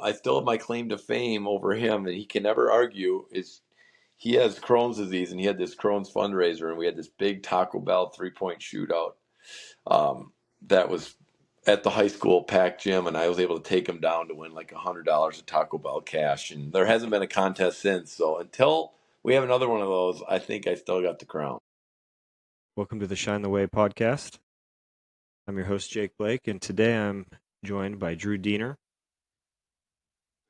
I still have my claim to fame over him, and he can never argue. Is he has Crohn's disease, and he had this Crohn's fundraiser, and we had this big Taco Bell 3-point shootout. That was at the high school packed gym, and I was able to take him down to win like $100 of Taco Bell cash. And there hasn't been a contest since. So until we have another one of those, I think I still got the crown. Welcome to the Shine the Way podcast. I'm your host, Jake Blake, and today I'm joined by Drew Diener.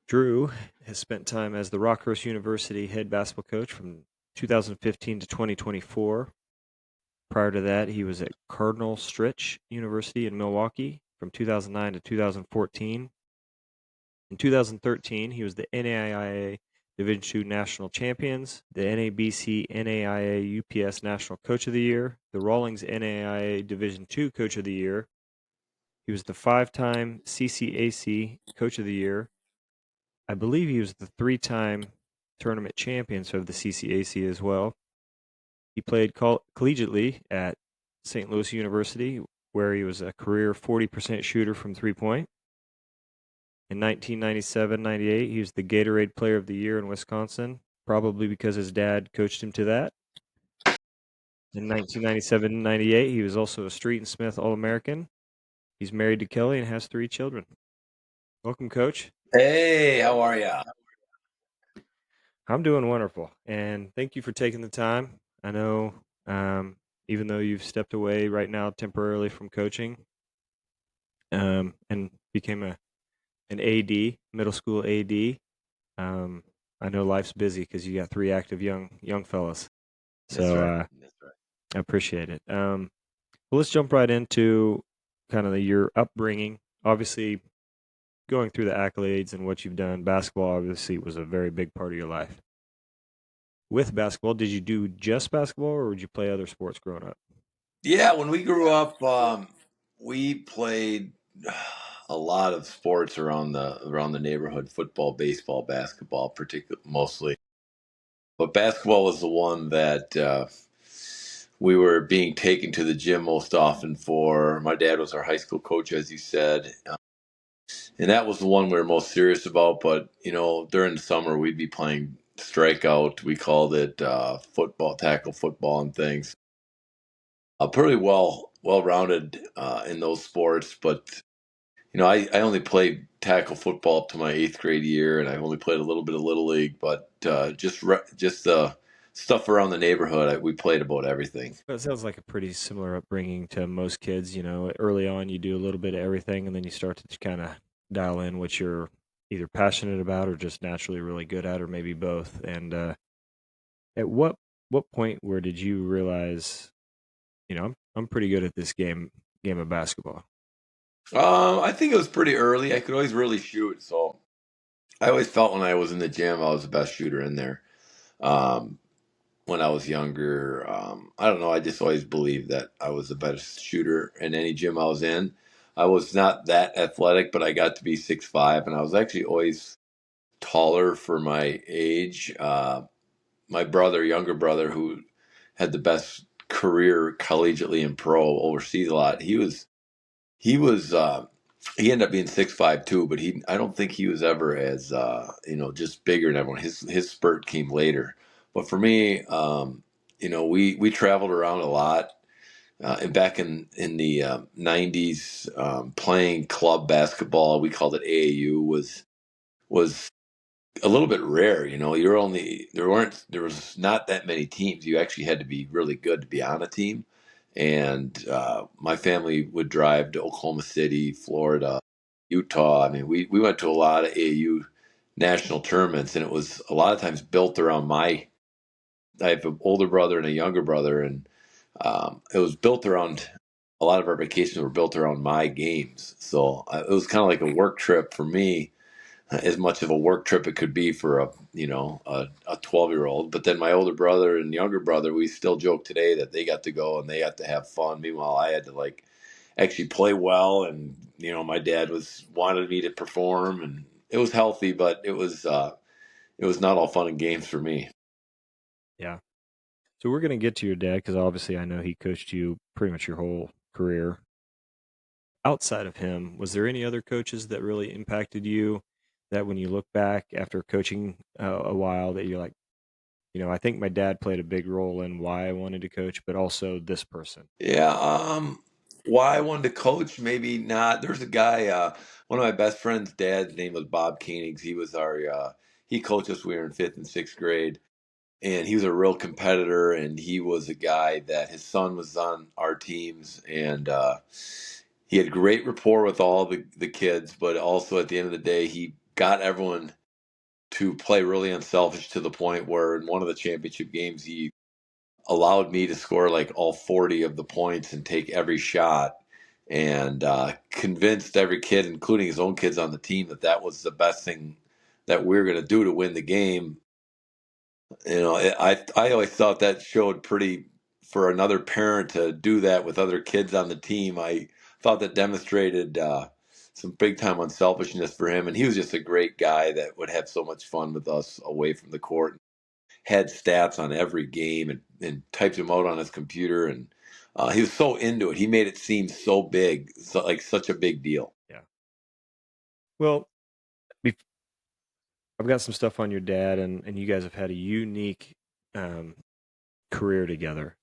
Drew has spent time as the Rockhurst University head basketball coach from 2015 to 2024. Prior to that, he was at Cardinal Stritch University in Milwaukee from 2009 to 2014. In 2013, he was the NAIA Division II National Champions, the NABC NAIA UPS National Coach of the Year, the Rawlings NAIA Division II Coach of the Year. He was the 5-time CCAC Coach of the Year. I believe he was the 3-time tournament champion of the CCAC as well. He played collegiately at St. Louis University, where he was a career 40% shooter from three-point. In 1997-98, he was the Gatorade Player of the Year in Wisconsin, probably because his dad coached him to that. In 1997-98, he was also a Street and Smith All-American. He's married to Kelly and has 3 children. Welcome, Coach. Hey, how are you? I'm doing wonderful, and thank you for taking the time. I know, even though you've stepped away right now temporarily from coaching, and became an AD, middle school AD, I know life's busy because you got 3 active young fellas. So That's right. I appreciate it. Well, let's jump right into kind of your upbringing. Obviously, going through the accolades and what you've done, basketball obviously was a very big part of your life. With basketball, did you do just basketball, or would you play other sports growing up? Yeah, when we grew up, we played a lot of sports around the neighborhood: football, baseball, basketball, mostly. But basketball was the one that we were being taken to the gym most often for. My dad was our high school coach, as you said, and that was the one we were most serious about. But during the summer, we'd be playing strikeout. We called it football, tackle football, and things. Pretty well rounded in those sports, but I only played tackle football up to my 8th grade year, and I only played a little bit of little league. But just the stuff around the neighborhood, we played about everything. It sounds like a pretty similar upbringing to most kids. Early on you do a little bit of everything, and then you start to kind of dial in what you're either passionate about or just naturally really good at, or maybe both. And at what point where did you realize, I'm pretty good at this game of basketball? I think it was pretty early. I could always really shoot, so I always felt when I was in the gym, I was the best shooter in there. Um, when I was younger, I don't know. I just always believed that I was the best shooter in any gym I was in. I was not that athletic, but I got to be 6'5", and I was actually always taller for my age. My younger brother, who had the best career collegiately and pro overseas a lot, he ended up being 6'5" too, but I don't think he was ever as just bigger than everyone. His spurt came later. But for me, we traveled around a lot. And back in the 90s, playing club basketball, we called it AAU, was a little bit rare. There was not that many teams. You actually had to be really good to be on a team. And my family would drive to Oklahoma City, Florida, Utah. I mean, we went to a lot of AAU national tournaments, and it was a lot of times built around I have an older brother and a younger brother, and it was built around, a lot of our vacations were built around my games. So it was kind of like a work trip for me, as much of a work trip it could be for a 12-year-old. But then my older brother and younger brother, we still joke today that they got to go and they got to have fun. Meanwhile, I had to actually play well, and my dad wanted me to perform, and it was healthy, but it was not all fun and games for me. Yeah. So we're going to get to your dad, because obviously I know he coached you pretty much your whole career. Outside of him, was there any other coaches that really impacted you that when you look back after coaching a while that you're like, I think my dad played a big role in why I wanted to coach, but also this person. Yeah, why I wanted to coach, maybe not. There's a guy, one of my best friend's dad's name was Bob Koenigs. He was he coached us when we were in fifth and sixth grade, and he was a real competitor. And he was a guy that his son was on our teams, and he had great rapport with all the kids. But also at the end of the day, he got everyone to play really unselfish to the point where in one of the championship games, he allowed me to score like all 40 of the points and take every shot, and convinced every kid, including his own kids on the team, that that was the best thing that we were going to do to win the game. I always thought that showed pretty, for another parent to do that with other kids on the team. I thought that demonstrated some big time unselfishness for him, and he was just a great guy that would have so much fun with us away from the court, had stats on every game, and typed them out on his computer. And he was so into it. He made it seem so big, like such a big deal. Yeah. Well, bef- I've got some stuff on your dad, and you guys have had a unique um, career together.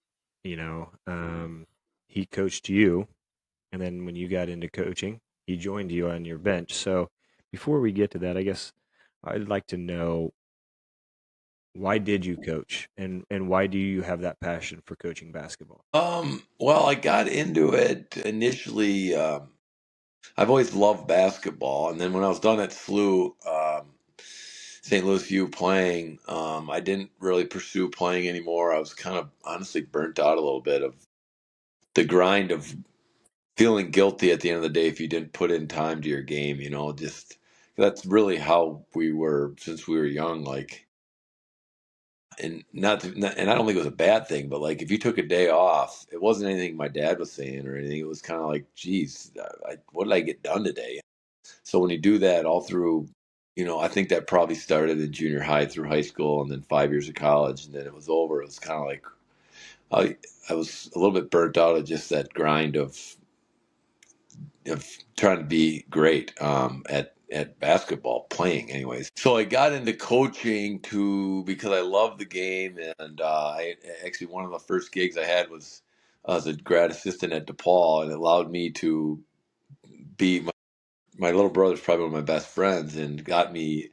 He coached you, and then when you got into coaching, he joined you on your bench. So before we get to that, I guess I'd like to know, why did you coach, and why do you have that passion for coaching basketball? Well, I got into it initially. I've always loved basketball, and then when I was done at SLU, St. Louis U playing, I didn't really pursue playing anymore. I was kind of honestly burnt out a little bit of the grind of feeling guilty at the end of the day if you didn't put in time to your game. Just that's really how we were since we were young. Like, and and I don't think it was a bad thing, but like if you took a day off, it wasn't anything my dad was saying or anything. It was kind of like, geez, what did I get done today? So when you do that all through, I think that probably started in junior high through high school and then 5 years of college, and then it was over. It was kind of like I was a little bit burnt out of just that grind of trying to be great at basketball playing anyways. So I got into coaching because I love the game, and I actually, one of the first gigs I had was as a grad assistant at DePaul, and it allowed me to be my little brother's probably one of my best friends, and got me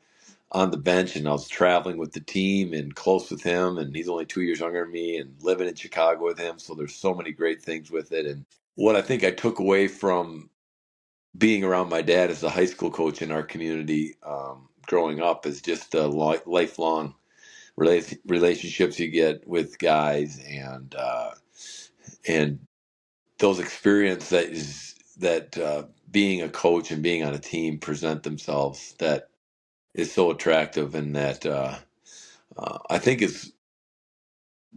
on the bench, and I was traveling with the team and close with him, and he's only 2 years younger than me, and living in Chicago with him. So there's so many great things with it. And what I think I took away from being around my dad as a high school coach in our community, growing up, is just the lifelong relationships you get with guys, and those experiences that being a coach and being on a team present themselves, that is so attractive, and that I think is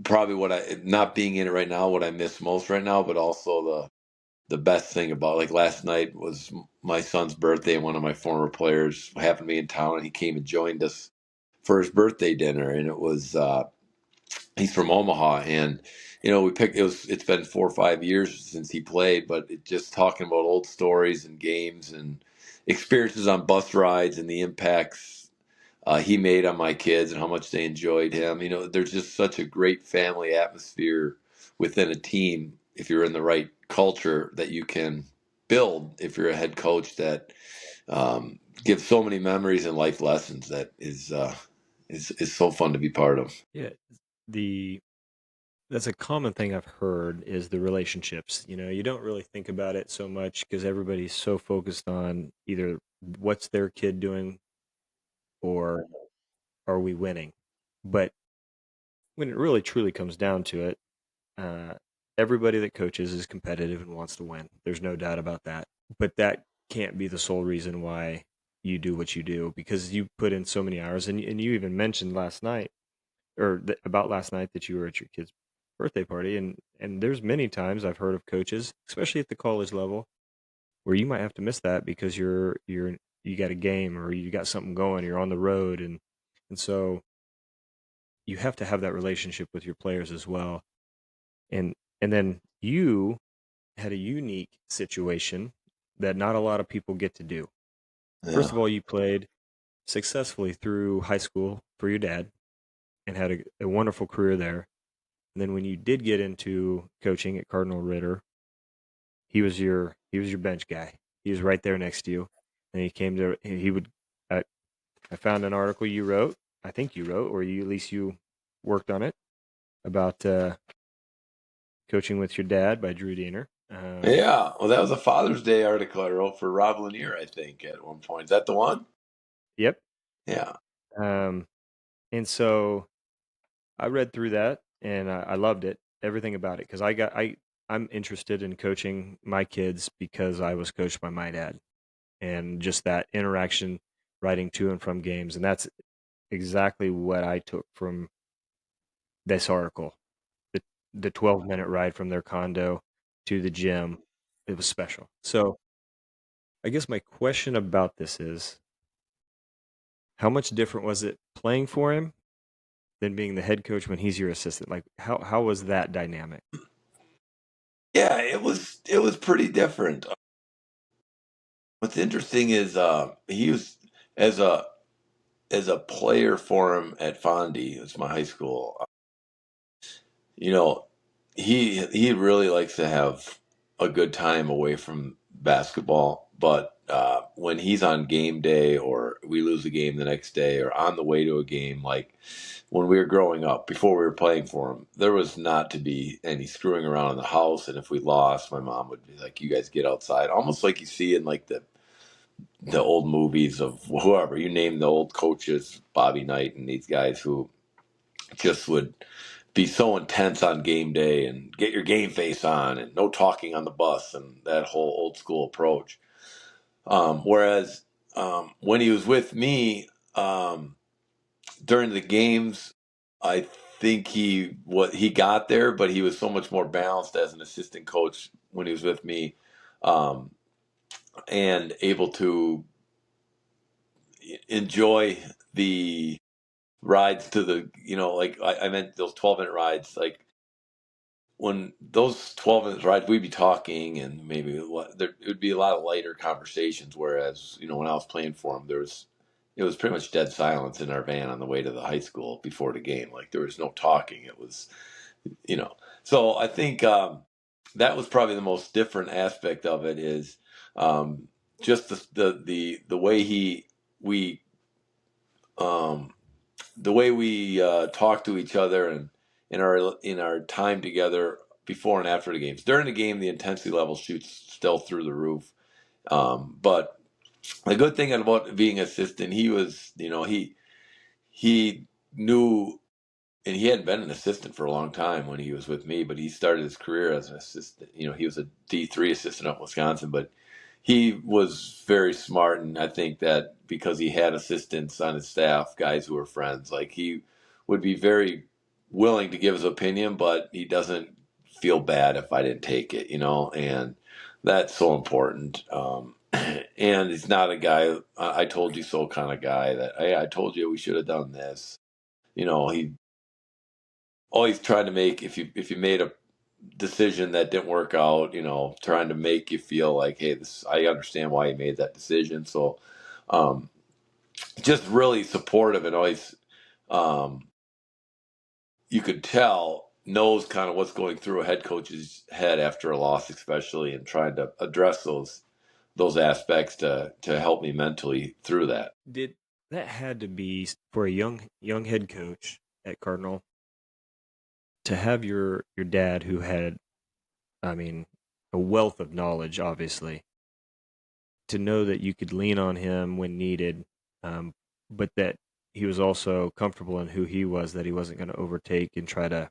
probably what I, not being in it right now, what I miss most right now, but also the best thing about, like, last night was my son's birthday, and one of my former players happened to be in town, and he came and joined us for his birthday dinner. And it was he's from Omaha, and it's been 4 or 5 years since he played, but just talking about old stories and games and experiences on bus rides and the impacts he made on my kids and how much they enjoyed him. There's just such a great family atmosphere within a team if you're in the right culture that you can build if you're a head coach, that gives so many memories and life lessons, that is so fun to be part of. Yeah, the that's a common thing I've heard, is the relationships. You don't really think about it so much because everybody's so focused on either what's their kid doing or are we winning. But when it really truly comes down to it, uh, everybody that coaches is competitive and wants to win. There's no doubt about that. But that can't be the sole reason why you do what you do, because you put in so many hours. And you even mentioned last night, or about last night, that you were at your kid's birthday party, and there's many times I've heard of coaches, especially at the college level, where you might have to miss that because you got a game or you got something going, you're on the road, and so you have to have that relationship with your players as well. And then you had a unique situation that not a lot of people get to do. First Yeah. of all, you played successfully through high school for your dad and had a wonderful career there. And then when you did get into coaching at Cardinal Ritter, he was your bench guy. He was right there next to you, and he would. I found an article you wrote. I think you wrote, or you at least you worked on it about coaching with your dad by Drew Diener. Yeah, well, that was a Father's Day article I wrote for Rob Lanier, I think, at one point. Is that the one? Yep. Yeah. Um, and so I read through that and I loved it, everything about it, because I'm interested in coaching my kids because I was coached by my dad and just that interaction, riding to and from games, and that's exactly what I took from this article. The the 12-minute ride from their condo to the gym, it was special. So I guess my question about this is, how much different was it playing for him than being the head coach when he's your assistant? Like how was that dynamic? Yeah, it was pretty different. What's interesting is he was as a as a player for him at Fondy, it's my high school. You know, he really likes to have a good time away from basketball, but when he's on game day or we lose a game the next day or on the way to a game, like when we were growing up, before we were playing for him, there was not to be any screwing around in the house. And if we lost, my mom would be like, "You guys get outside," almost like you see in like the old movies of whoever you name the old coaches, Bobby Knight and these guys who just would be so intense on game day and get your game face on and no talking on the bus and that whole old school approach. Whereas when he was with me during the games, I think he got there, but he was so much more balanced as an assistant coach when he was with me, um, and able to enjoy the rides to the like I meant those 12-minute rides, like when those 12 minutes rides, we'd be talking and maybe it would be a lot of lighter conversations. Whereas, when I was playing for him, it was pretty much dead silence in our van on the way to the high school before the game. Like there was no talking. It was, you know, so I think that was probably the most different aspect of it is just the way we, um, the way we talk to each other and in our time together before and after the games. During the game, the intensity level shoots still through the roof. But the good thing about being assistant, he was, he knew, and he hadn't been an assistant for a long time when he was with me, but he started his career as an assistant. He was a D3 assistant up in Wisconsin, but he was very smart, and I think that because he had assistants on his staff, guys who were friends, like he would be very willing to give his opinion, but he doesn't feel bad if I didn't take it, and that's so important. And he's not a guy, I told you so kind of guy that, hey, I told you we should have done this. He always tried to make, if you made a decision that didn't work out, trying to make you feel like, hey, this, I understand why you made that decision. So, um, just really supportive and always, um, you could tell knows kind of what's going through a head coach's head after a loss, especially, and trying to address those aspects to help me mentally through that. Did that had to be for a young head coach at Cardinal to have your dad who had, I mean, a wealth of knowledge, obviously, to know that you could lean on him when needed, but that he was also comfortable in who he was, that he wasn't going to overtake and try to,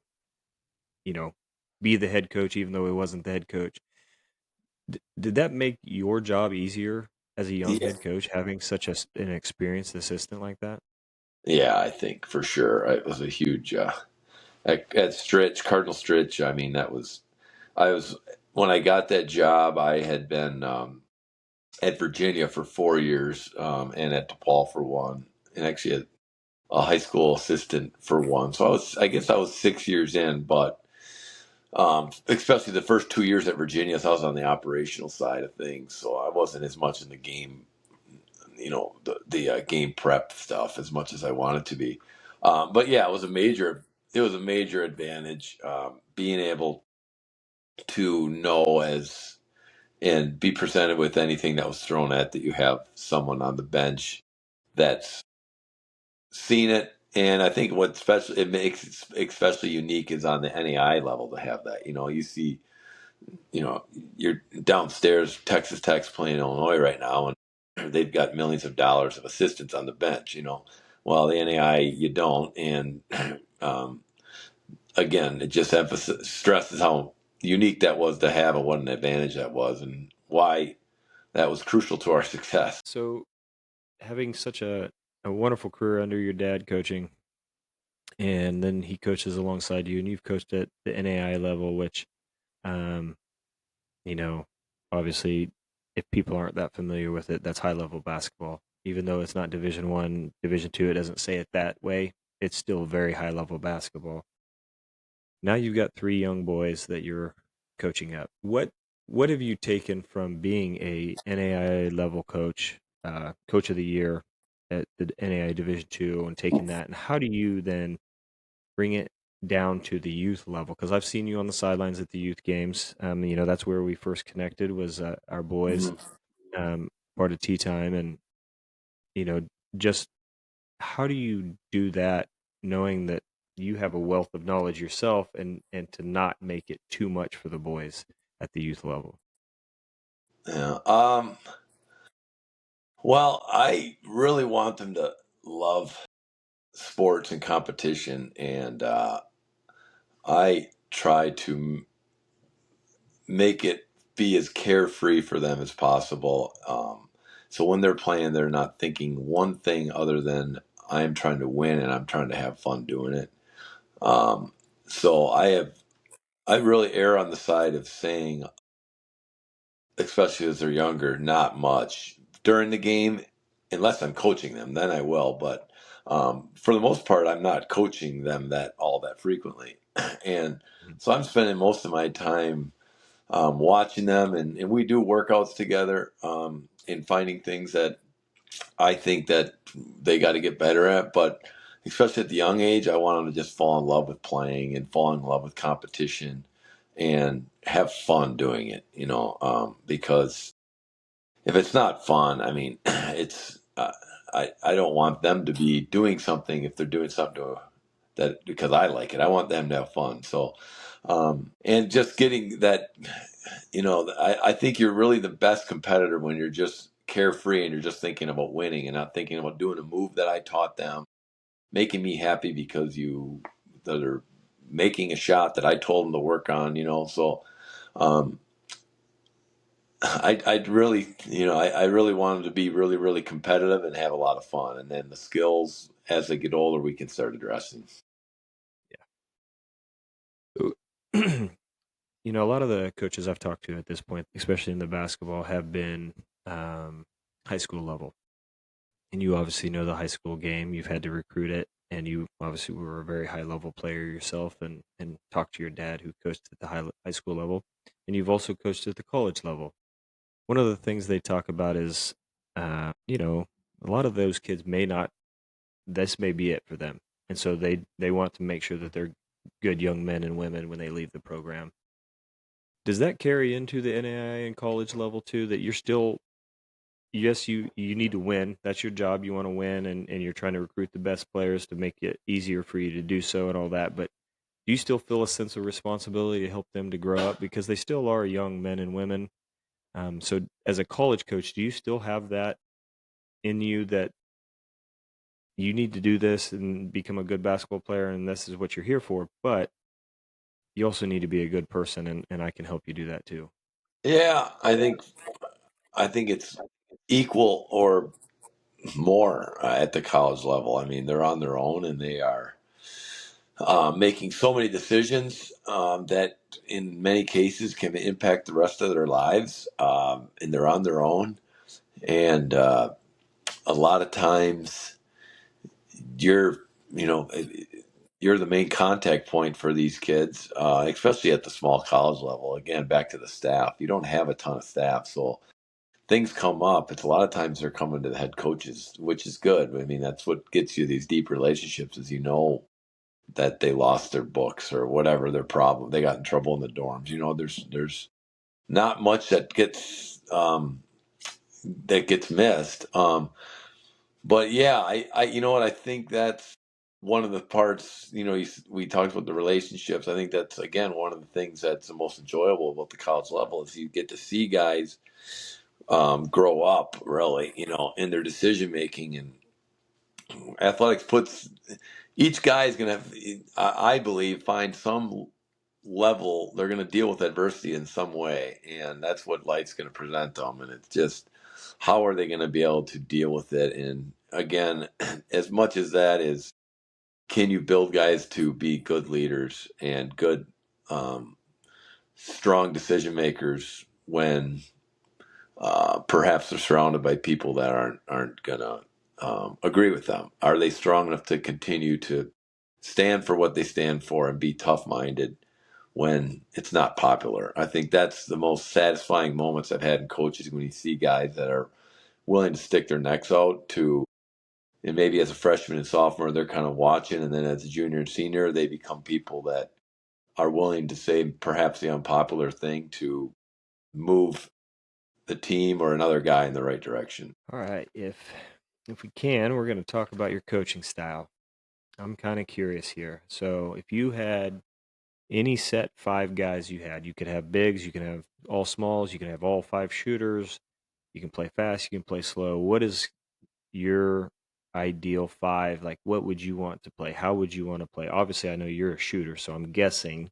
you know, be the head coach even though he wasn't the head coach. Did that make your job easier as a young Yeah, head coach, having such an experienced assistant like that? yeah, I think for sure it was a huge at Stritch, Cardinal Stritch. I mean, I was when I got that job, I had been at Virginia for 4 years, and at DePaul for one, and actually a high school assistant for one. So I guess I was 6 years in, but especially the first 2 years at Virginia, so I was on the operational side of things. So I wasn't as much in the game the game prep stuff as much as I wanted to be. But yeah, it was a major advantage, being able to know as and be presented with anything that was thrown at that you have someone on the bench that's seen it. And I think what special it makes it especially unique is on the NAI level to have that. You see, you're downstairs Texas Tech's playing Illinois right now, and they've got millions of dollars of assistants on the bench. Well, the NAI you don't, and um, again, it just stresses how unique that was to have and what an advantage that was, and why that was crucial to our success. So, having such a wonderful career under your dad coaching, and then he coaches alongside you, and you've coached at the NAI level, which, um, you know, obviously, if people aren't that familiar with it, that's high level basketball. Even though it's not Division One, Division Two, it doesn't say it that way. It's still very high level basketball. Now you've got three young boys that you're coaching up. What have you taken from being a NAIA level coach, coach of the year at the NAIA Division Two, and taking that, and how do you then bring it down to the youth level? Because I've seen you on the sidelines at the youth games. That's where we first connected was our boys, Mhm. um, part of Tea Time, and you know, just how do you do that, knowing that you have a wealth of knowledge yourself, and to not make it too much for the boys at the youth level? Yeah. Well, I really want them to love sports and competition, and I try to make it be as carefree for them as possible. So when they're playing, they're not thinking one thing other than I am trying to win and I'm trying to have fun doing it. Um, so I really err on the side of saying, especially as they're younger, not much during the game, unless I'm coaching them. Then I will, but for the most part, I'm not coaching them that frequently, and Mhm. so I'm spending most of my time watching them, and we do workouts together, and finding things that I think that they got to get better at. But especially at the young age, I want them to just fall in love with playing and fall in love with competition and have fun doing it, because if it's not fun, I mean, it's I don't want them to be doing something if they're doing something that because I like it. I want them to have fun. So, and just getting that, I think you're really the best competitor when you're just carefree and you're just thinking about winning and not thinking about doing a move that I taught them, making me happy because that are making a shot that I told them to work on. So. Um, I'd really, I really want them to be really, really competitive and have a lot of fun. And then the skills, as they get older, we can start addressing. Yeah. A lot of the coaches I've talked to at this point, especially in the basketball, have been um, high school level. And you obviously know the high school game. You've had to recruit it, and you obviously were a very high level player yourself, and talked to your dad who coached at the high school level, and you've also coached at the college level. One of the things they talk about is, a lot of those kids may not. This may be it for them, and so they want to make sure that they're good young men and women when they leave the program. Does that carry into the NAIA and college level too? That you're still, yes, you need to win. That's your job. You want to win, and you're trying to recruit the best players to make it easier for you to do so and all that. But do you still feel a sense of responsibility to help them to grow up because they still are young men and women? So, as a college coach, do you still have that in you that you need to do this and become a good basketball player, and this is what you're here for? But you also need to be a good person, and I can help you do that too. Yeah, I think it's equal or more at the college level. I mean, they're on their own and they are making so many decisions that, in many cases, can impact the rest of their lives, and they're on their own. And a lot of times, you're you know you're the main contact point for these kids, especially at the small college level. Again, back to the staff, you don't have a ton of staff, so things come up, it's a lot of times they're coming to the head coaches, which is good. I mean, that's what gets you these deep relationships, is that they lost their books or whatever their problem. They got in trouble in the dorms. There's not much that gets missed. But yeah, I you know what, I think that's one of the parts. We talked about the relationships. I think that's again one of the things that's the most enjoyable about the college level is you get to see guys grow up really, in their decision making. And athletics puts each guy is going to have, I believe, find some level they're going to deal with adversity in some way, and that's what life's going to present them. And it's just how are they going to be able to deal with it? And again, as much as that is, can you build guys to be good leaders and good, um, strong decision makers when perhaps they're surrounded by people that aren't gonna agree with them? Are they strong enough to continue to stand for what they stand for and be tough minded when it's not popular? I think that's the most satisfying moments I've had in coaches, when you see guys that are willing to stick their necks out to, and maybe as a freshman and sophomore they're kind of watching, and then as a junior and senior they become people that are willing to say perhaps the unpopular thing to move the team or another guy in the right direction. All right, if we can, we're going to talk about your coaching style. I'm kind of curious here. So, if you had any set five guys you could have bigs, you can have all smalls, you can have all five shooters, you can play fast, you can play slow. What is your ideal five? Like, what would you want to play? How would you want to play? Obviously, I know you're a shooter, so I'm guessing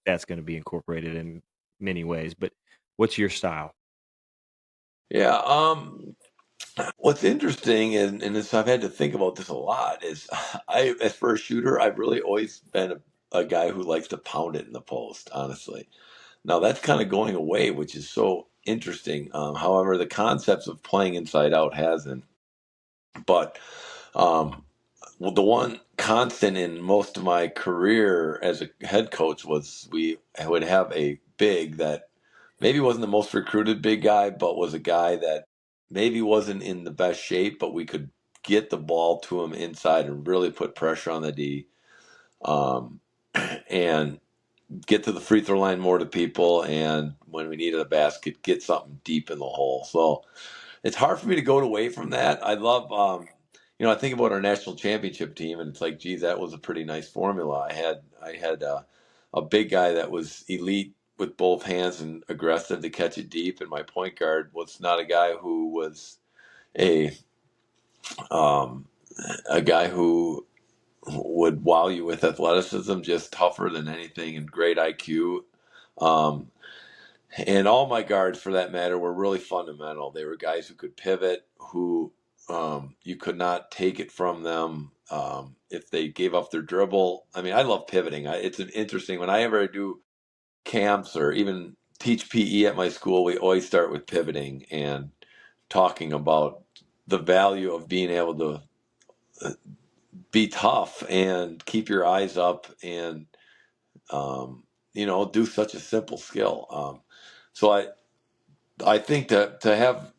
that's going to be incorporated in many ways, but what's your style? Yeah. What's interesting, and this, I've had to think about this a lot, is as for a shooter, I've really always been a guy who likes to pound it in the post, honestly. Now, that's kind of going away, which is so interesting. However, the concepts of playing inside out hasn't. But um, well, the one constant in most of my career as a head coach was we would have a big that maybe wasn't the most recruited big guy, but was a guy that maybe wasn't in the best shape, but we could get the ball to him inside and really put pressure on the D, um, and get to the free throw line more to people. And when we needed a basket, get something deep in the hole. So it's hard for me to go away from that. I love, I think about our national championship team, and it's like, geez, that was a pretty nice formula. I had a big guy that was elite with both hands and aggressive to catch it deep, and my point guard was not a guy who was a um, a guy who would wow you with athleticism, just tougher than anything and great IQ. Um, and all my guards, for that matter, were really fundamental. They were guys who could pivot, who you could not take it from them if they gave up their dribble. I mean, I love pivoting. It's an interesting, when I ever do camps or even teach PE at my school, we always start with pivoting and talking about the value of being able to be tough and keep your eyes up and um, do such a simple skill. So I think that to have,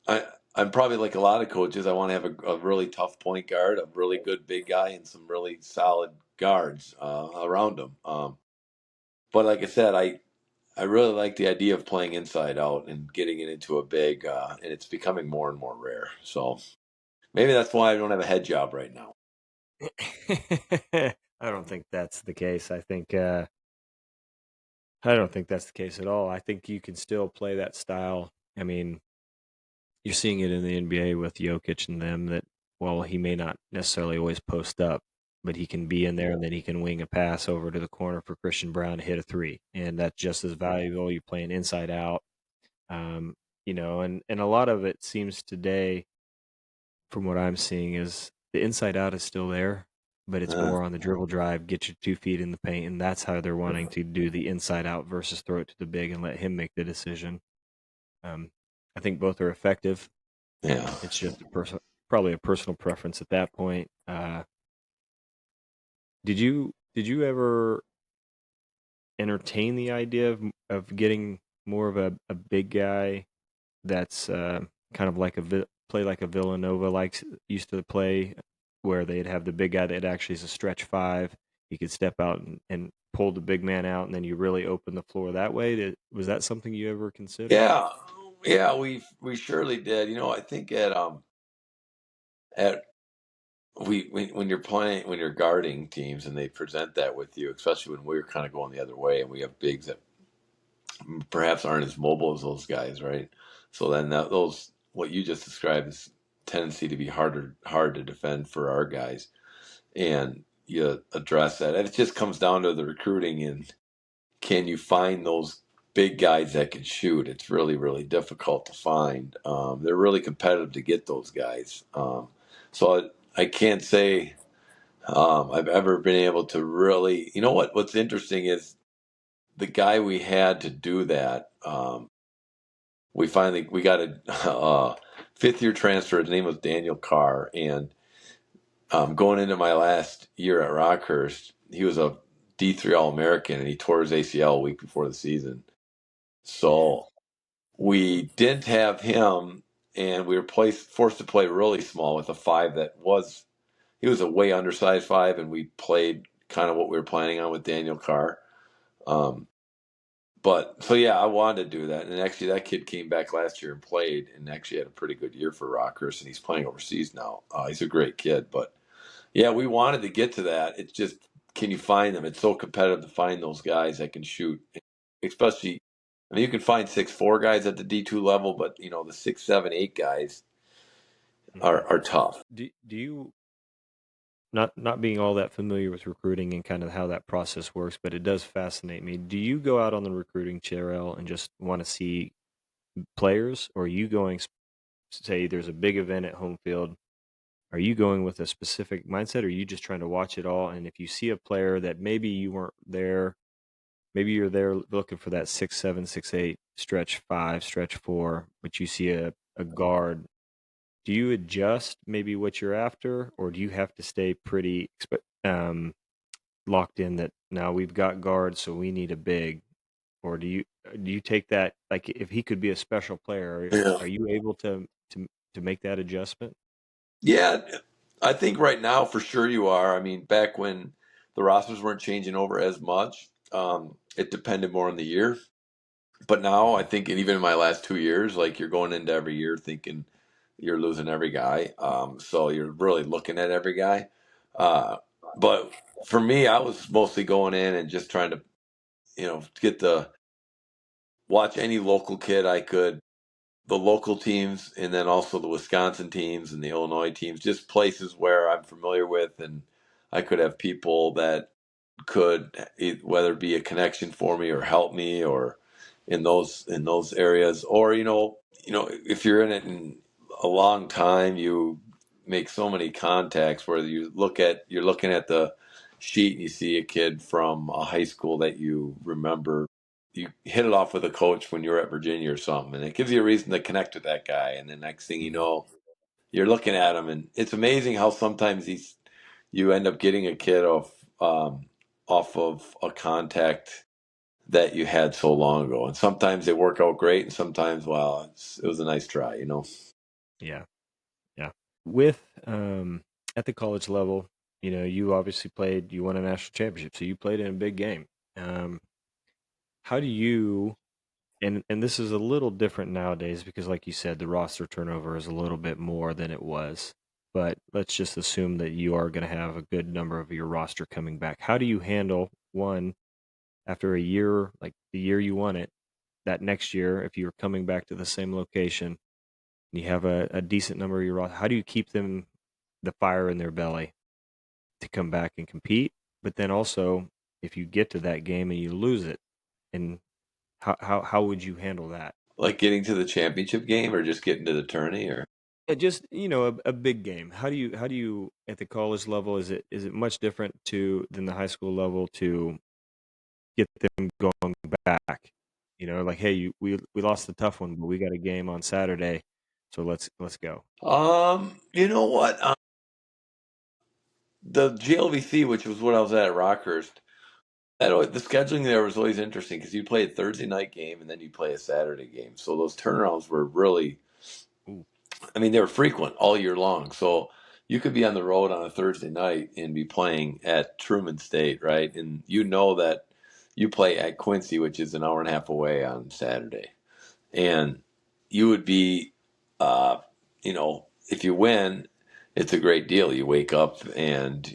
I I'm probably like a lot of coaches. I want to have a really tough point guard, a really good big guy, and some really solid guards around him. But like I said, I really like the idea of playing inside out and getting it into a big, and it's becoming more and more rare. So maybe that's why I don't have a head job right now. I don't think that's the case. I don't think that's the case at all. I think you can still play that style. I mean, you're seeing it in the NBA with Jokic and them that, well, he may not necessarily always post up, but he can be in there and then he can wing a pass over to the corner for Christian Brown to hit a three. And that's just as valuable. You're playing inside out. Um, and a lot of it seems today, from what I'm seeing, is the inside out is still there, but it's Uh, more on the dribble drive, get your 2 feet in the paint, and that's how they're wanting to do the inside out versus throw it to the big and let him make the decision. Um, I think both are effective. yeah. It's just probably a personal preference at that point. Did you ever entertain the idea of getting more of a big guy that's kind of like play like a Villanova likes used to play, where they'd have the big guy that actually is a stretch five. He could step out and pull the big man out, and then you really open the floor that way. Was that something you ever considered? Yeah, yeah, we surely did. I think at when you're playing when you're guarding teams and they present that with you, especially when we're kind of going the other way and we have bigs that perhaps aren't as mobile as those guys, right? So then those what you just described is tendency to be hard to defend for our guys, and you address that. And it just comes down to the recruiting and can you find those big guys that can shoot? It's really really difficult to find. They're really competitive to get those guys. So I can't say I've ever been able to really. You know what's interesting is the guy we had to do that. We got a fifth year transfer. His name was Daniel Carr, and going into my last year at Rockhurst, he was a D3 All American, and he tore his ACL a week before the season. So we didn't have him, and we were forced to play really small with a five that was he was a way undersized five, and we played kind of what we were planning on with Daniel Carr. Um, But so yeah, I wanted to do that, and actually that kid came back last year and played, and actually had a pretty good year for Rockhurst, and he's playing overseas now. He's a great kid, but yeah, we wanted to get to that. It's just can you find them? It's so competitive to find those guys that can shoot, especially. I mean, you can find 6'4" guys at the D2 level, but the 6, 7, 8 guys Hmm. are tough. Do you, not being all that familiar with recruiting and kind of how that process works, but it does fascinate me. Do you go out on the recruiting trail and just want to see players, or are you going, say there's a big event at home field, are you going with a specific mindset, or are you just trying to watch it all? And if you see a player that maybe you weren't there, maybe you're there looking for that 6'7", 6'8", stretch five, stretch four, but you see a guard, do you adjust maybe what you're after, or do you have to stay pretty locked in that now we've got guards, so we need a big? Or do you take that, like, if he could be a special player, Yeah. are you able to make that adjustment? Yeah, I think right now for sure you are. I mean, back when the rosters weren't changing over as much, it depended more on the year. But now I think, and even in my last 2 years, like you're going into every year thinking you're losing every guy. So you're really looking at every guy. Uh, but for me, I was mostly going in and just trying to, get the watch any local kid I could, the local teams, and then also the Wisconsin teams and the Illinois teams, just places where I'm familiar with, and I could have people that could whether it be a connection for me or help me or in those areas, or if you're in it in a long time, you make so many contacts where you're looking at the sheet and you see a kid from a high school that you remember, you hit it off with a coach when you were at Virginia or something, and it gives you a reason to connect with that guy, and the next thing you Mhm. know, you're looking at him, and it's amazing how sometimes you end up getting a kid off of a contact that you had so long ago. And sometimes they work out great, and sometimes, well, it was a nice try. Yeah, yeah. With at the college level, you obviously you won a national championship, so you played in a big game. Um, how do you, and this is a little different nowadays because, like you said, the roster turnover is a little bit more than it was. But let's just assume that you are going to have a good number of your roster coming back. How do you handle one after a year, like the year you won it, that next year, if you're coming back to the same location, and you have a decent number of your roster, how do you keep them the fire in their belly to come back and compete? But then also, if you get to that game and you lose it, and how would you handle that? Like getting to the championship game or just getting to the tourney or. Yeah, just a big game. How do you at the college level, is it much different to than the high school level to get them going back? Like, hey, we lost the tough one, but we got a game on Saturday, so let's go. You know what? The GLVC, which was what I was at Rockhurst, The scheduling there was always interesting because you play a Thursday night game and then you play a Saturday game. So those turnarounds were really, Ooh. I mean, they were frequent all year long. So you could be on the road on a Thursday night and be playing at Truman State, right? And you know that you play at Quincy, which is an hour and a half away on Saturday. And you would be, uh, if you win, it's a great deal. You wake up and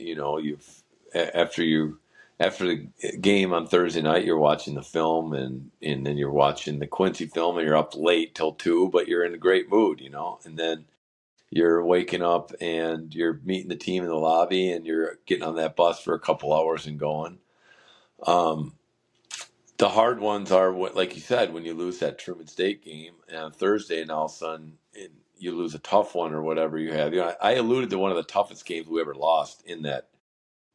after you after the game on Thursday night, you're watching the film and then you're watching the Quincy film and you're up late till 2, but you're in a great mood, and then you're waking up and you're meeting the team in the lobby and you're getting on that bus for a couple hours and going. Um, the hard ones are what, like you said, when you lose that Truman State game on Thursday, and all of a sudden you lose a tough one or whatever you have. I alluded to one of the toughest games we ever lost in that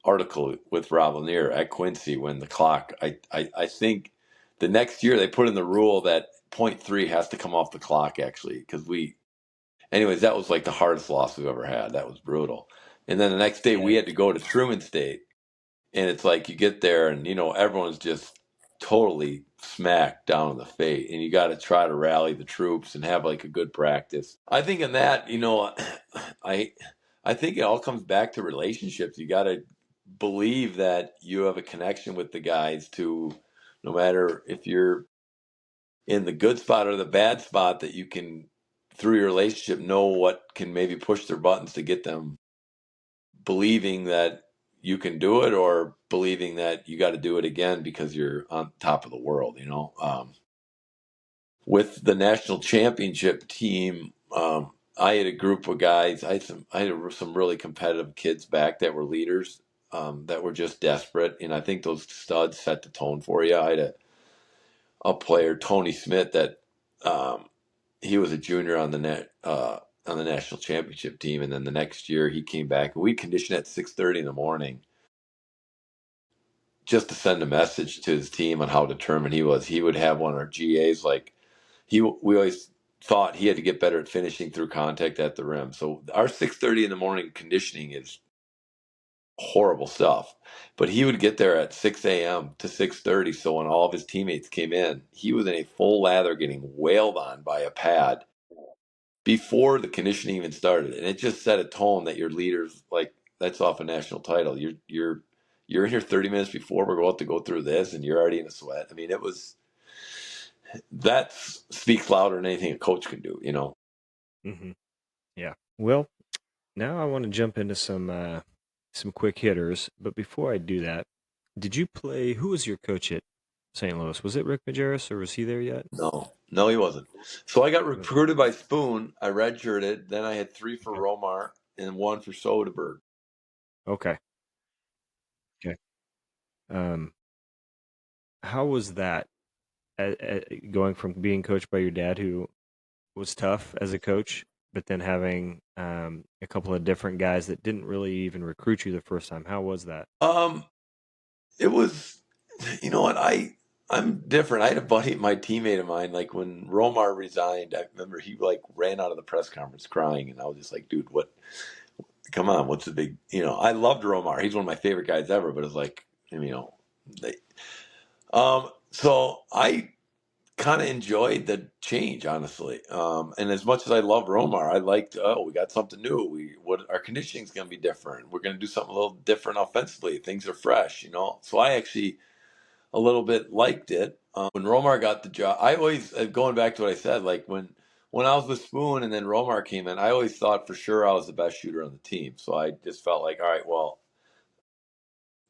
article with Rob Lanier at Quincy when the clock. I think the next year they put in the rule that point three has to come off the clock actually because anyways, that was like the hardest loss we've ever had. That was brutal. And then the next day Yeah. we had to go to Truman State, and it's like you get there and everyone's just totally smacked down in the face, and you got to try to rally the troops and have like a good practice. I think in that, I I think it all comes back to relationships. You got to believe that you have a connection with the guys to, no matter if you're in the good spot or the bad spot, that you can through your relationship know what can maybe push their buttons to get them believing that you can do it or believing that you got to do it again because you're on top of the world, with the national championship team. I had a group of guys. I had some really competitive kids back that were leaders, that were just desperate, and I think those studs set the tone for you. I had a player, Tony Smith, that um, he was a junior on the on the national championship team, and then the next year he came back and we conditioned at 6:30 in the morning just to send a message to his team on how determined he was. He would have one of our GAs like we always thought he had to get better at finishing through contact at the rim. So our 6:30 in the morning conditioning is horrible stuff. But he would get there at 6 a.m. to 6:30. So when all of his teammates came in, he was in a full lather getting wailed on by a pad before the conditioning even started. And it just set a tone that your leaders, like, that's off a national title. You're in here 30 minutes before we're about to go through this and you're already in a sweat. I mean, that speaks louder than anything a coach can do. Hmm. Yeah. Well, now I want to jump into some quick hitters, but before I do that, did you play? Who was your coach at St. Louis? Was it Rick Majerus, or was he there yet? No, no, he wasn't. So I got He wasn't. recruited by Spoon. I redshirted. Then I had 3 for Okay. Romar and 1 for Soderberg. Okay. Okay. Um, how was that? Going from being coached by your dad, who was tough as a coach, but then having a couple of different guys that didn't really even recruit you the first time. How was that? Um, it was, you know what, I'm different. I had a buddy, my teammate of mine, like when Romar resigned, I remember he like ran out of the press conference crying, and I was just like, dude, what? Come on, what's the big? I loved Romar. He's one of my favorite guys ever. But it's like, they. So I kind of enjoyed the change, honestly. And as much as I love Romar, I liked, oh, we got something new. Our conditioning's going to be different. We're going to do something a little different offensively. Things are fresh. So I actually a little bit liked it. When Romar got the job, I always, going back to what I said, like when I was with Spoon and then Romar came in, I always thought for sure I was the best shooter on the team. So I just felt like, all right, well,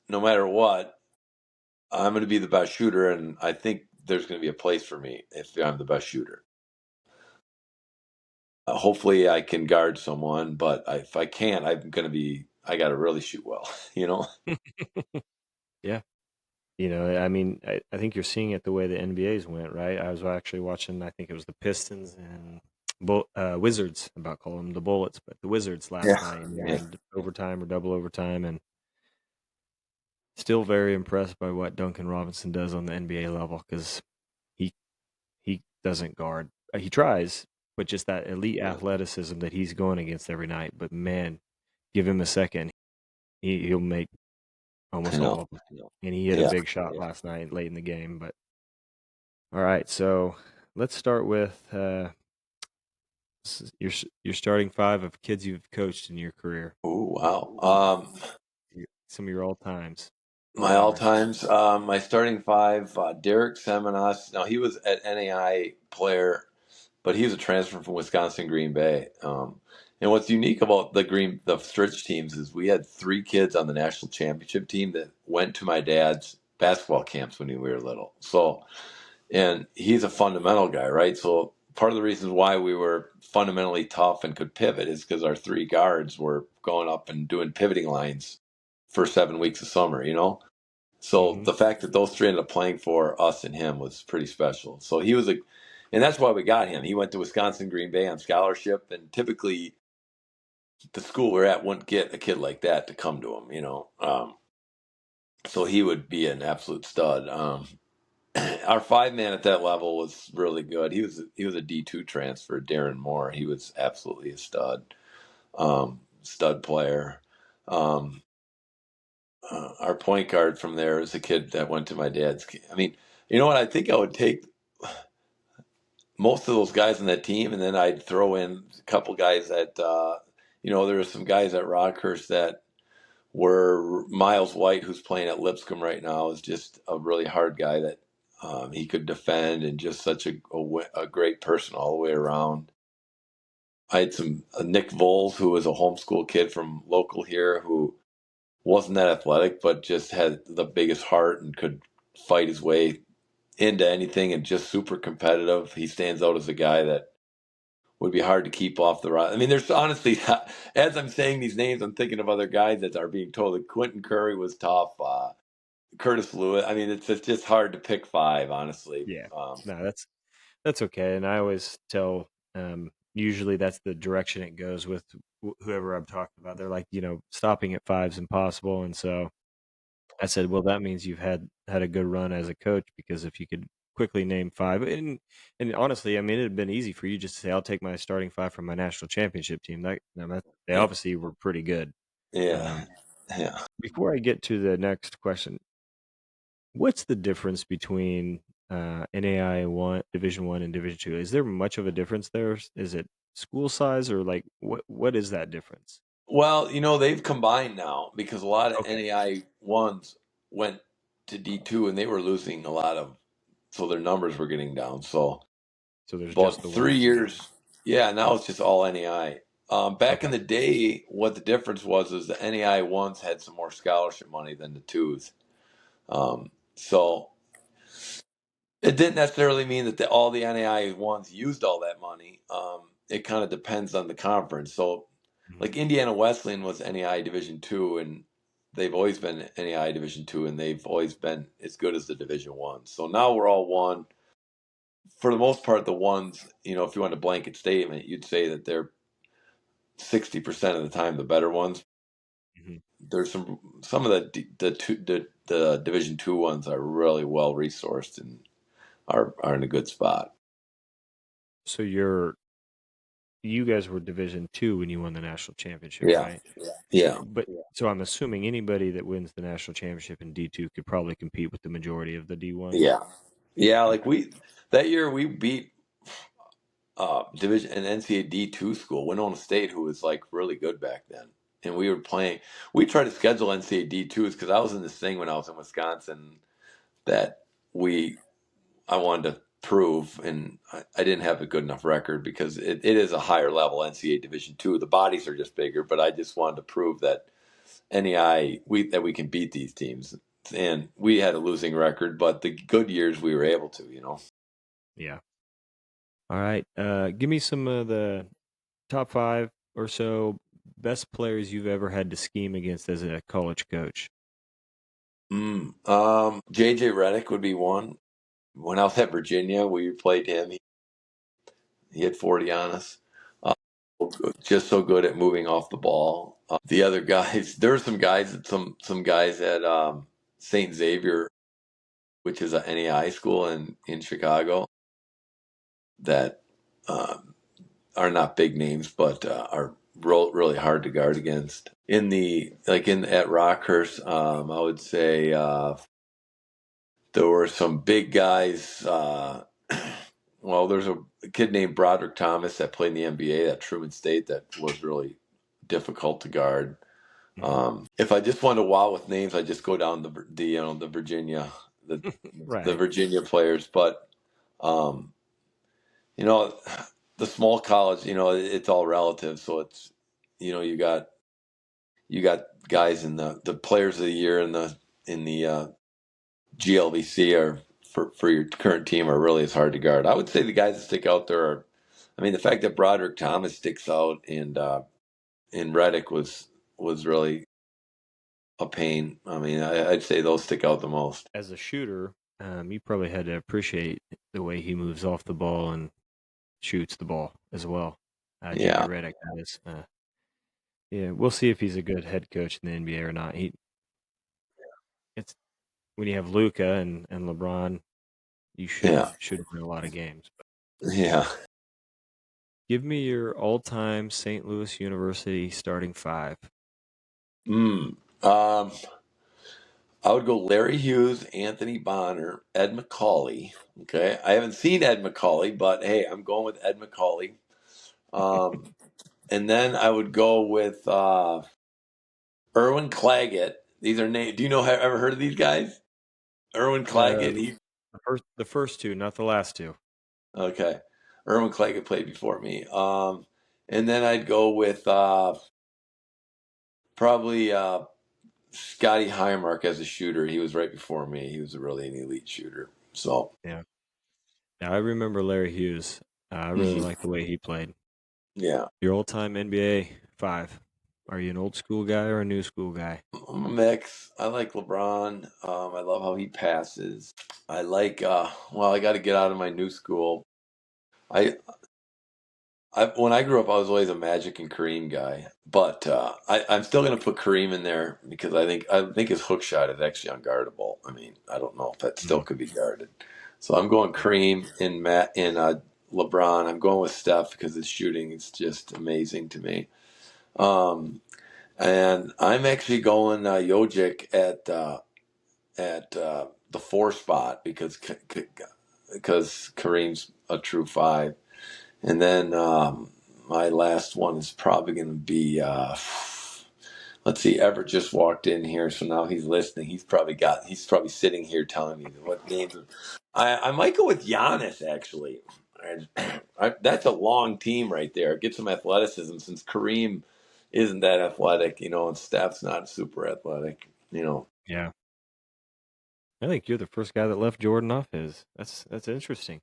no matter what, I'm going to be the best shooter, and I think there's going to be a place for me if I'm the best shooter. Hopefully, I can guard someone, but if I can't, I got to really shoot well, you know? Yeah. I mean, I think you're seeing it the way the NBA's went, right? I was actually watching, I think it was the Pistons and Wizards, I'm about to call them the Bullets, but the Wizards last Yeah. night, and they're Yeah. in overtime or double overtime, and still very impressed by what Duncan Robinson does on the NBA level because he he doesn't guard. He tries, but just that elite Yeah. athleticism that he's going against every night. But man, give him a second, he'll make almost You know, all of them. And he hit a yeah. big shot last night late in the game. But all right, so let's start with your starting five of kids you've coached in your career. Oh wow. Some of your all times, all My all timers. times, my starting five: Derek Semenos. Now he was an NAI player, but he was a transfer from Wisconsin Green Bay. And what's unique about the Stritch teams is we had three kids on the national championship team that went to my dad's basketball camps when we were little. So, and he's a fundamental guy, right? So part of the reasons why we were fundamentally tough and could pivot is because our three guards were going up and doing pivoting lines for 7 weeks of summer, you know? So Mm-hmm. the fact that those three ended up playing for us and him was pretty special. So he was and that's why we got him. He went to Wisconsin Green Bay on scholarship, and typically the school we're at wouldn't get a kid like that to come to him, you know. So he would be an absolute stud. Our 5 man at that level was really good. He was a D2 transfer, Darren Moore. He was absolutely a stud, stud player. Um, our point guard from there is a kid that went to my dad's. I mean, you know what? I think I would take most of those guys on that team, and then I'd throw in a couple guys that, there were some guys at Rockhurst that were Miles White, who's playing at Lipscomb right now, is just a really hard guy that he could defend and just such a great person all the way around. I had some Nick Voles, who was a homeschool kid from local here, who wasn't that athletic, but just had the biggest heart and could fight his way into anything and just super competitive. He stands out as a guy that would be hard to keep off the roster. I mean, there's honestly, as I'm saying these names, I'm thinking of other guys that are being told that Quentin Curry was tough. Curtis Lewis. I mean, it's just hard to pick five, honestly. Yeah, no, that's okay. And I always tell, usually that's the direction it goes with whoever I'm talking about. They're like, stopping at five is impossible. And so I said, well, that means you've had a good run as a coach, because if you could quickly name five, and honestly, I mean, it'd have been easy for you just to say, I'll take my starting five from my national championship team. They Yeah, obviously were pretty good. yeah, Um, yeah. Before I get to the next question, what's the difference between NAI one, Division One, and Division Two? Is there much of a difference there? Is it school size, or like what is that difference? Well, they've combined now because a lot of Okay, NAI ones went to D2 and they were losing a lot of, so their numbers were getting down. So so there's just about the 3 years, yeah, now it's just all NAI. Back in okay. the day, what the difference was is the NAI ones had some more scholarship money than the twos. So it didn't necessarily mean that all the NAI ones used all that money. It kind of depends on the conference. So, Mhm. like Indiana Wesleyan was NAI Division Two, and they've always been NAI Division Two, and they've always been as good as the Division One. So now we're all one. For the most part, the ones, if you want a blanket statement, you'd say that they're 60% of the time the better ones. Mhm. There's some of the Division Two ones are really well resourced and are in a good spot. So you guys were Division Two when you won the national championship, Yeah, right? yeah. But so I'm assuming anybody that wins the national championship in D2 could probably compete with the majority of the D1s. Yeah, yeah. Like Okay. that year we beat division an NCAA D2 school, Winona State, who was like really good back then. And we were playing. We tried to schedule NCAA D2s because I was in this thing when I was in Wisconsin that we I wanted to prove, and I didn't have a good enough record because it is a higher level NCAA Division two. The bodies are just bigger, but I just wanted to prove that NEI that we can beat these teams. And we had a losing record, but the good years we were able to. Yeah. All right. Give me some of the top five or so best players you've ever had to scheme against as a college coach. JJ Redick would be one. When I was at Virginia, we played him. He had 40 on us. Uh, just so good at moving off the ball. The other guys, there were some guys at St. Xavier, which is a NEI school in Chicago, that um, are not big names, but are really hard to guard against. At Rockhurst, I would say there were some big guys. Well, there's a kid named Broderick Thomas that played in the NBA at Truman State that was really difficult to guard. Mhm. If I just want to wow with names, I just go down the Virginia the the Right. Virginia players. But um, you know, the small college, it's all relative. So it's you got guys in the players of the year in the GLVC are for your current team are really as hard to guard. I would say the guys that stick out there are, I mean, the fact that Broderick Thomas sticks out and Reddick was really a pain. I mean, I'd say those stick out the most. As a shooter, you probably had to appreciate the way he moves off the ball and shoots the ball as well. JJ Yeah, Redick, that is. Yeah, we'll see if he's a good head coach in the NBA or not. It's when you have Luca and LeBron, you yeah, should win a lot of games. But yeah. give me your all-time St. Louis University starting five. Mm. Um, I would go Larry Hughes, Anthony Bonner, Ed McCauley. Okay, I haven't seen Ed McCauley, but hey, I'm going with Ed McCauley. Um, and then I would go with Erwin Claggett. These are names. Do you know? Ever heard of these guys? Erwin Claggett. Um, the first two, not the last two. Okay. Erwin Claggett played before me. And then I'd go with probably Scotty Highmark as a shooter. He was right before me. He was really an elite shooter. So, Yeah. Now I remember Larry Hughes. I really mhm, like the way he played. yeah. Your all-time NBA five. Are you an old school guy or a new school guy? I'm a mix. I like LeBron. I love how he passes. I like, well, I got to get out of my new school. I, when I grew up, I was always a Magic and Kareem guy, but I'm still going to put Kareem in there because I think his hook shot is actually unguardable. I mean, I don't know if that still Mm, could be guarded. So I'm going yeah. Kareem in LeBron. I'm going with Steph because his shooting is just amazing to me. Um, and I'm actually going Jokic at the four spot because Kareem's a true five. And then my last one is probably going to be, let's see, Everett just walked in here, so now he's listening. He's probably sitting here telling me what games. I might go with Giannis actually. That's a long team right there. Get some athleticism since Kareem isn't that athletic, and Steph's not super athletic. Yeah. I think you're the first guy that left Jordan off his. That's interesting.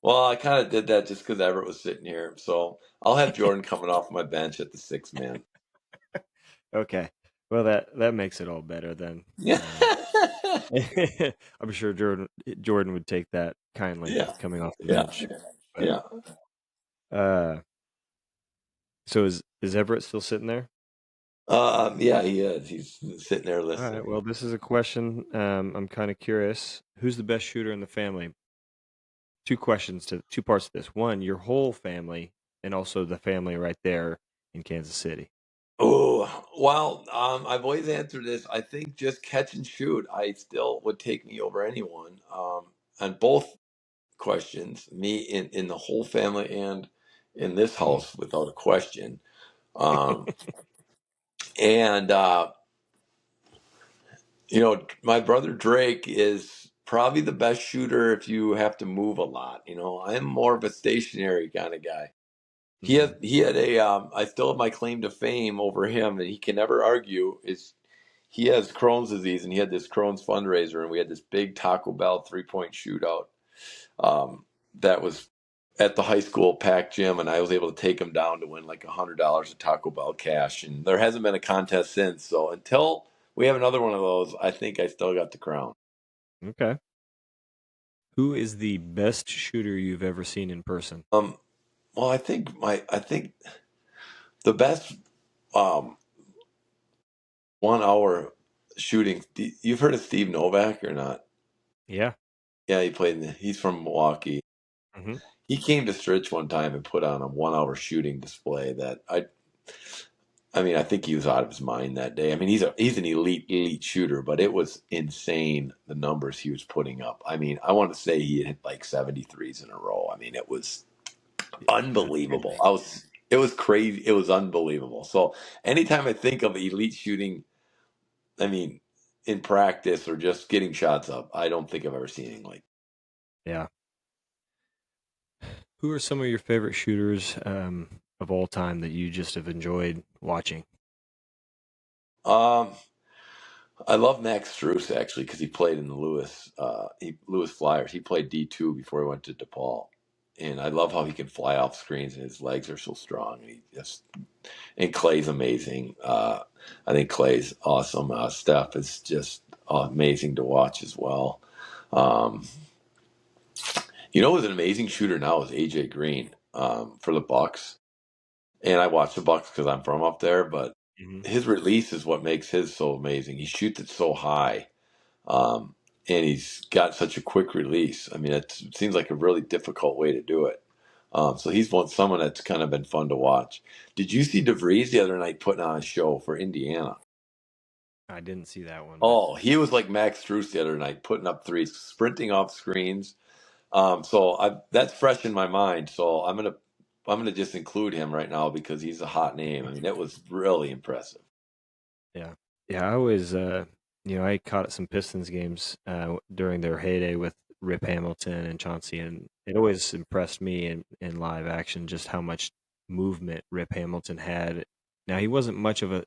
Well, I kind of did that just because Everett was sitting here, so I'll have Jordan coming off my bench at the six man. Okay. Well, that makes it all better then. Yeah. I'm sure Jordan would take that kindly Yeah. coming off the Yeah. bench. But Yeah. uh, so is Everett still sitting there? Yeah, he is. He's sitting there All right. listening. Well, this is a question. I'm kind of curious. Who's the best shooter in the family? Two parts to this. One, your whole family, and also the family right there in Kansas City. Oh, well, I've always answered this. I think just catch and shoot. I still would take me over anyone. On both questions, me in the whole family and in this Mhm. house without a question. Um, and my brother Drake is probably the best shooter if you have to move a lot. I'm more of a stationary kind of guy. Mhm. He had a I still have my claim to fame over him, and he can never argue. Is He has Crohn's disease, and he had this Crohn's fundraiser, and we had this big Taco Bell 3-point shootout. That was at the high school packed gym, and I was able to take him down to win like $100 of Taco Bell cash. And there hasn't been a contest since. So until we have another one of those, I think I still got the crown. Okay. Who is the best shooter you've ever seen in person? Well, I think the best um 1 hour shooting. You've heard of Steve Novak or not? Yeah. Yeah, he's from Milwaukee. Hmm. He came to Stritch one time and put on a 1 hour shooting display that I I mean, I think he was out of his mind that day. I mean, he's an elite shooter, but it was insane the numbers he was putting up. I mean, I want to say he had hit like 73s in a row. I mean, it was That's unbelievable. crazy. It was crazy. It was unbelievable. So anytime I think of elite shooting, I mean, in practice or just getting shots up, I don't think I've ever seen anything like. Yeah. Who are some of your favorite shooters of all time that you just have enjoyed watching? Um, I love Max Strus actually because he played in the Lewis Flyers. He played D2 before he went to DePaul, and I love how he can fly off screens and his legs are so strong. And Clay's amazing. I think Clay's awesome. Steph is just amazing to watch as well. Um, who's an amazing shooter now is AJ Green for the Bucks, and I watch the Bucks because I'm from up there. But Hmm. his release is what makes his so amazing. He shoots it so high, um, and he's got such a quick release. I mean, it seems like a really difficult way to do it. So he's someone that's kind of been fun to watch. Did you see DeVries the other night putting on a show for Indiana? I didn't see that one, but Oh, he was like Max Strus the other night, putting up threes, sprinting off screens. That's fresh in my mind. So I'm gonna just include him right now because he's a hot name. I mean, it was really impressive. yeah, yeah. I always, I caught some Pistons games during their heyday with Rip Hamilton and Chauncey, and it always impressed me in live action just how much movement Rip Hamilton had. Now he wasn't much of a.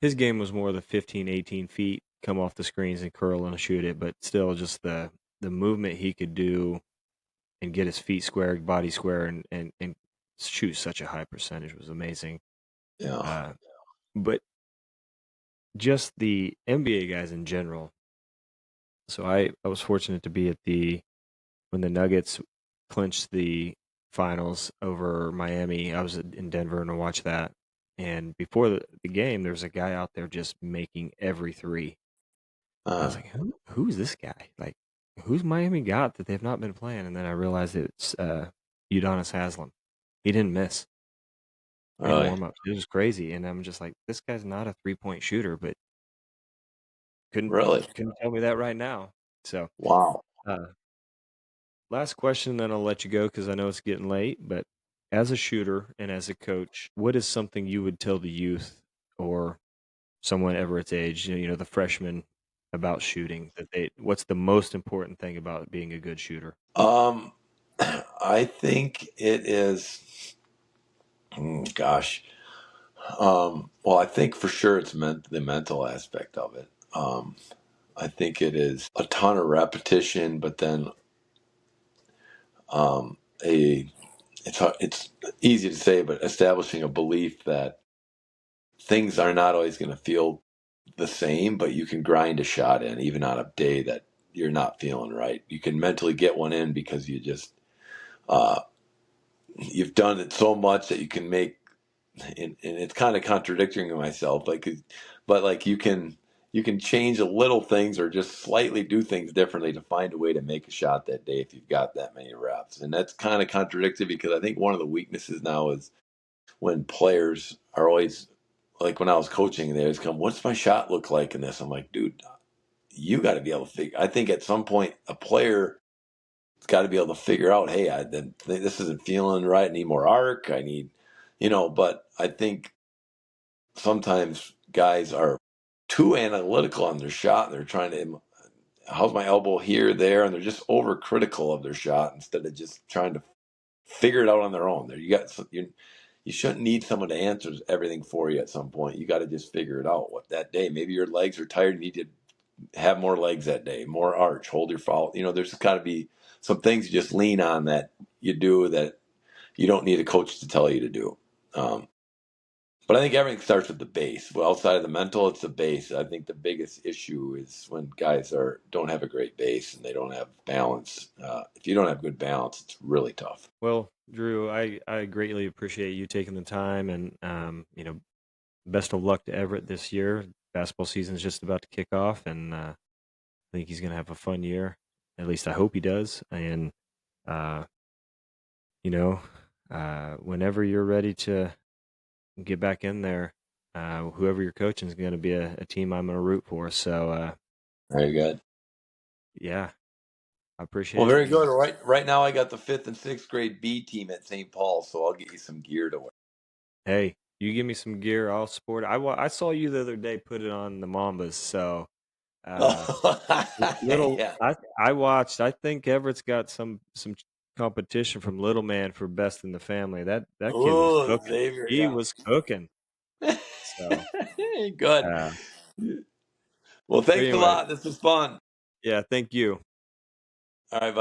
His game was more the 15, 18 feet, come off the screens and curl and shoot it, but still just the movement he could do and get his feet square, body square, and shoot such a high percentage was amazing. Yeah. Uh, but just the NBA guys in general. So I was fortunate to be at when the Nuggets clinched the finals over Miami. I was in Denver and I watched that. And before the game, there's a guy out there just making every three. I was Uh, like, who's this guy? Like, who's Miami got that they've not been playing? And then I realized it's Udonis Haslam. He didn't miss in really, warm ups. It was crazy. And I'm just like, this guy's not a 3-point shooter, but couldn't really. couldn't tell me that right now. So Wow. uh, last question, then I'll let you go because I know it's getting late. But as a shooter and as a coach, what is something you would tell the youth or someone Everett's age, the freshmen, about shooting? What's the most important thing about being a good shooter? Um, I think it is. Gosh. Well, I think for sure it's the mental aspect of it. I think it is a ton of repetition, but then a it's easy to say, but establishing a belief that things are not always going to feel the same, but you can grind a shot in even on a day that you're not feeling right. You can mentally get one in because uh, you've done it so much that you can make. And it's kind of contradicting myself, but like you can change a little things or just slightly do things differently to find a way to make a shot that day if you've got that many reps. And that's kind of contradictory because I think one of the weaknesses now is when players are always like when I was coaching, they always come, "What's my shot look like in this?" I'm like, dude, you got to be able to figure. I think at some point a player has got to be able to figure out, hey, this isn't feeling right. I need more arc. I need, But I think sometimes guys are too analytical on their shot. They're trying to, how's my elbow here, there, and they're just overcritical of their shot instead of just trying to figure it out on their own. There, you shouldn't need someone to answer everything for you at some point. You got to just figure it out. What that day, maybe your legs are tired. You need to have more legs that day, more arch, hold your foul. There's got to be some things you just lean on that you do that you don't need a coach to tell you to do. Um, but I think everything starts with the base. Well, outside of the mental, it's the base. I think the biggest issue is when guys don't have a great base and they don't have balance. If you don't have good balance, it's really tough. Well, Drew, I greatly appreciate you taking the time, and best of luck to Everett this year. Basketball season is just about to kick off, and I think he's going to have a fun year. At least I hope he does. And uh, whenever you're ready to get back in there. Whoever you're coaching is going to be a team I'm going to root for. So, Very good. yeah, I Well, appreciate it. very good. Right now, I got the fifth and sixth grade B team at St. Paul, so I'll get you some gear to wear. Hey, you give me some gear, I'll sport it. I saw you the other day put it on the Mambas, so uh, little Yeah. I watched. I think Everett's got some competition from Little Man for best in the family. That kid was Oh, cooking. Xavier, He was cooking. yeah. So, Good. uh, Well, but thanks a anyway, lot. This was fun. yeah, thank you. All right, bye.